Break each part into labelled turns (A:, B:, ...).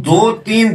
A: 2-3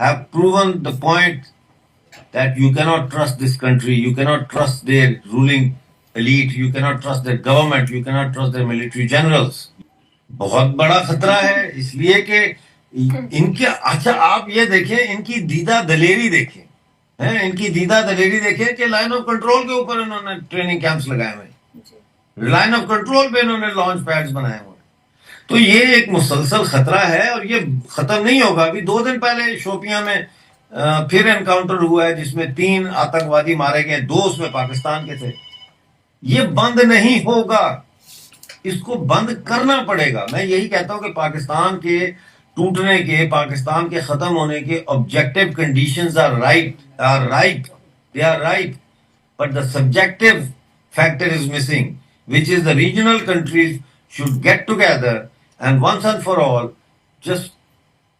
A: have proven the point that you cannot trust this country, you cannot trust their ruling elite, you cannot trust their government, you cannot trust their military generals. بہت بڑا خطرہ ہے، اس لیے کہ ان کے اچھا آپ یہ دیکھیں، ان کی دیدہ دلیری دیکھیں، ان کی دیدہ دلیری دیکھیں کہ لائن آف کنٹرول کے اوپر انہوں نے ٹریننگ کیمپس لگائے ہوئے ہیں، لائن آف کنٹرول پہ انہوں نے لانچ پیڈز بنائے ہوئے ہیں. تو یہ ایک مسلسل خطرہ ہے اور یہ ختم نہیں ہوگا. ابھی 2 دن پہلے شوپیاں میں پھر انکاؤنٹر ہوا ہے جس میں 3 آتنکوادی مارے گئے، 2 اس میں پاکستان کے تھے. یہ بند نہیں ہوگا، اس کو بند کرنا پڑے گا. میں یہی کہتا ہوں کہ پاکستان کے ٹوٹنے کے، پاکستان کے ختم ہونے کے objective conditions are ripe, they are ripe, but the subjective factor is missing, which is the regional countries should get together and once and for all just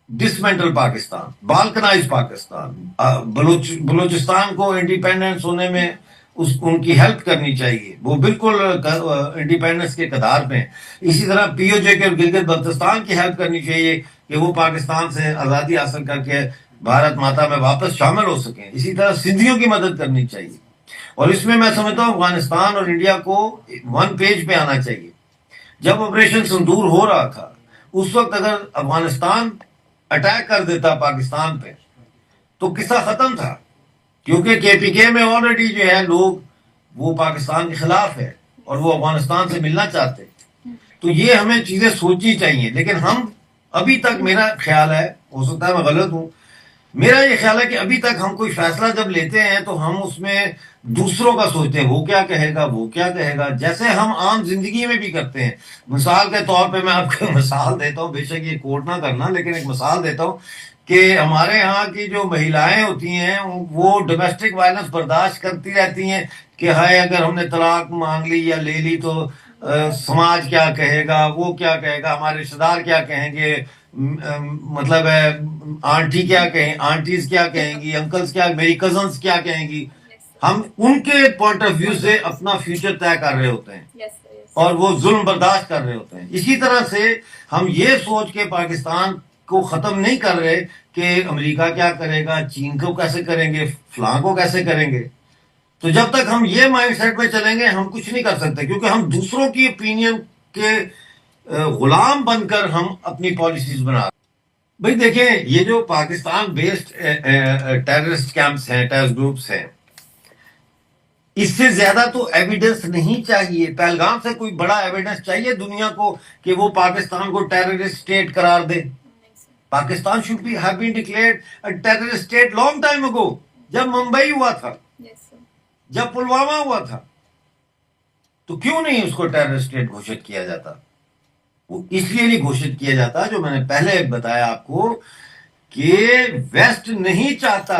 A: dismantle Pakistan, balkanize Pakistan. Balochistan کو independence ہونے میں ان کی help کرنی چاہیے، وہ بالکل independence کے قدار پہ ہیں. اسی طرح پی او جے کے گلگت بلتستان کی ہیلپ کرنی چاہیے کہ وہ پاکستان سے آزادی حاصل کر کے بھارت ماتا میں واپس شامل ہو سکیں. اسی طرح سندھیوں کی مدد کرنی چاہیے. اور اس میں میں سمجھتا ہوں افغانستان اور انڈیا کو 1 پیج پہ آنا چاہیے. جب آپریشن سندور ہو رہا تھا اس وقت اگر افغانستان اٹیک کر دیتا پاکستان پہ تو قصہ ختم تھا، کیونکہ کے پی کے میں آلریڈی جو ہے لوگ وہ پاکستان کے خلاف ہے اور وہ افغانستان سے ملنا چاہتے. تو یہ ہمیں چیزیں سوچنی چاہیے. لیکن ہم ابھی تک، میرا خیال ہے، ہو سکتا ہے میں غلط ہوں، میرا یہ خیال ہے کہ ابھی تک ہم کوئی فیصلہ جب لیتے ہیں تو ہم اس میں دوسروں کا سوچتے ہیں، وہ کیا کہے گا، وہ کیا کہے گا، جیسے ہم عام زندگی میں بھی کرتے ہیں. مثال کے طور پہ میں آپ کو مثال دیتا ہوں، بے شک یہ کوٹ نہ کرنا، لیکن ایک مثال دیتا ہوں کہ ہمارے ہاں کی جو مہیلائیں ہوتی ہیں وہ ڈومیسٹک وائلنس برداشت کرتی رہتی ہیں کہ ہائے اگر ہم نے طلاق مانگ لی یا لے لی تو سماج کیا کہے گا، وہ کیا کہے گا، ہمارے رشتے دار کیا کہیں گے، مطلب ہے آنٹی کیا کہیں، آنٹیز کیا کہیں گی، انکلز کیا، میری کزنس کیا کہیں گی. ہم ان کے پوائنٹ آف ویو سے اپنا فیوچر طے کر رہے ہوتے ہیں اور وہ ظلم برداشت کر رہے ہوتے ہیں. اسی طرح سے ہم یہ سوچ کے پاکستان کو ختم نہیں کر رہے کہ امریکہ کیا کرے گا، چین کو کیسے کریں گے، فلاں کو کیسے کریں گے. تو جب تک ہم یہ مائنڈ سیٹ پہ چلیں گے ہم کچھ نہیں کر سکتے، کیونکہ ہم دوسروں کی اوپینین کے غلام بن کر ہم اپنی پالیسیز بنا رہے ہیں. بھائی دیکھیں، یہ جو پاکستان بیسڈ ٹیررسٹ کیمپس ہیں، ٹیررسٹ گروپس ہیں، اس سے زیادہ تو ایویڈنس نہیں چاہیے. پہلگام سے کوئی بڑا ایویڈنس چاہیے دنیا کو کہ وہ پاکستان کو ٹیررسٹ اسٹیٹ قرار دے؟ Pakistan should be have been declared a terrorist state long time ago. جب ممبئی ہوا تھا، جب پلوامہ ہوا تھا، تو کیوں نہیں اس کو ٹیررسٹ اسٹیٹ گھوشت کیا جاتا؟ وہ اس لیے نہیں گھوشت کیا جاتا، جو میں نے پہلے بتایا آپ کو، کہ ویسٹ نہیں چاہتا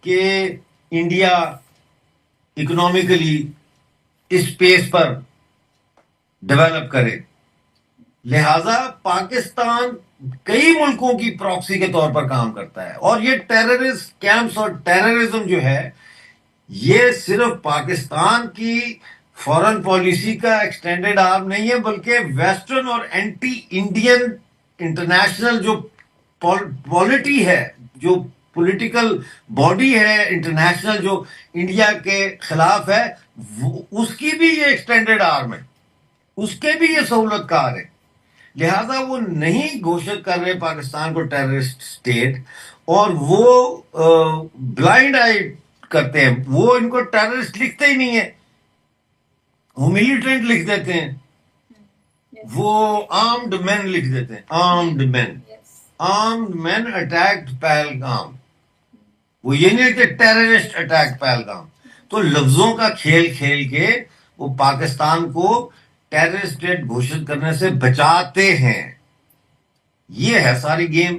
A: کہ انڈیا اکنامکلی اس پیس پر ڈیولپ کرے. لہذا پاکستان کئی ملکوں کی پراکسی کے طور پر کام کرتا ہے. اور یہ ٹیررسٹ کیمپس اور ٹیررزم جو ہے یہ صرف پاکستان کی فورن پالیسی کا ایکسٹینڈڈ آرم نہیں ہے، بلکہ ویسٹرن اور اینٹی انڈین انٹرنیشنل جو پالیٹی ہے، جو پولیٹیکل باڈی ہے انٹرنیشنل جو انڈیا کے خلاف ہے، اس کی بھی یہ ایکسٹینڈڈ آرم ہے، اس کے بھی یہ سہولت کار ہے. لہذا وہ نہیں گھوشت کر رہے پاکستان کو ٹیررسٹ اسٹیٹ، اور وہ بلائنڈ آئی کرتے ہیں. وہ ان کو ٹیررسٹ لکھتے ہی نہیں ہے، وہ ملیٹنٹ لکھ دیتے ہیں، وہ آرمڈ مین لکھ دیتے ہیں. آرمڈ مین اٹیکڈ پہلگام، وہ یہ نہیں لکھتے ٹیررسٹ اٹیک پہلگام. تو لفظوں کا کھیل کھیل کے وہ پاکستان کو ٹیررسٹ اسٹیٹ گھوشت کرنے سے بچاتے ہیں. یہ ہے ساری گیم.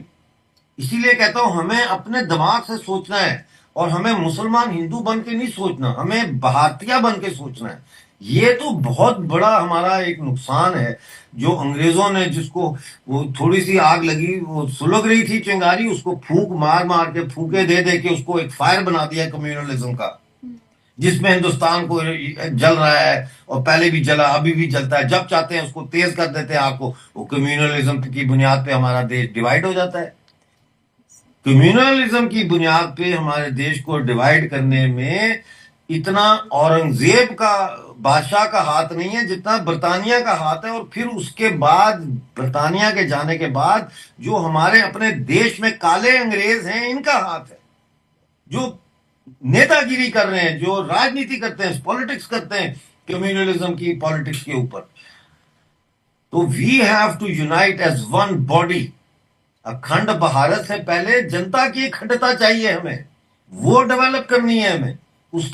A: اسی لیے کہتا ہوں ہمیں اپنے دماغ سے سوچنا ہے، اور ہمیں مسلمان ہندو بن کے نہیں سوچنا، ہمیں بھارتیہ بن کے سوچنا ہے. یہ تو بہت بڑا ہمارا ایک نقصان ہے جو انگریزوں نے، جس کو وہ تھوڑی سی آگ لگی، وہ سلگ رہی تھی چنگاری، اس کو پھونک مار مار کے، پھونکے دے دے کے اس کو ایک فائر بنا دیا کمیونلزم کا، جس میں ہندوستان کو جل رہا ہے، اور پہلے بھی جلا، ابھی بھی جلتا ہے. جب چاہتے ہیں اس کو تیز کر دیتے ہیں آگ کو. وہ کمیونلزم کی بنیاد پہ ہمارا دیش ڈیوائڈ ہو جاتا ہے. کمیونلزم کی بنیاد پہ ہمارے دیش کو ڈیوائیڈ کرنے میں اتنا اورنگزیب کا بادشاہ کا ہاتھ نہیں ہے جتنا برطانیہ کا ہاتھ ہے، اور پھر اس کے بعد برطانیہ کے جانے کے بعد جو ہمارے اپنے دیش میں کالے انگریز ہیں ان کا ہاتھ ہے، جو نیتا گیری کر رہے ہیں، جو راجنیتی کرتے ہیں، پالیٹکس کرتے ہیں کمیونلزم کی پالیٹکس کے اوپر. تو we have to unite as one body. اکھنڈ بھارت سے پہلے جنتا کی اکھنڈتا چاہیے ہمیں، وہ ڈیولپ کرنی ہے ہمیں. اس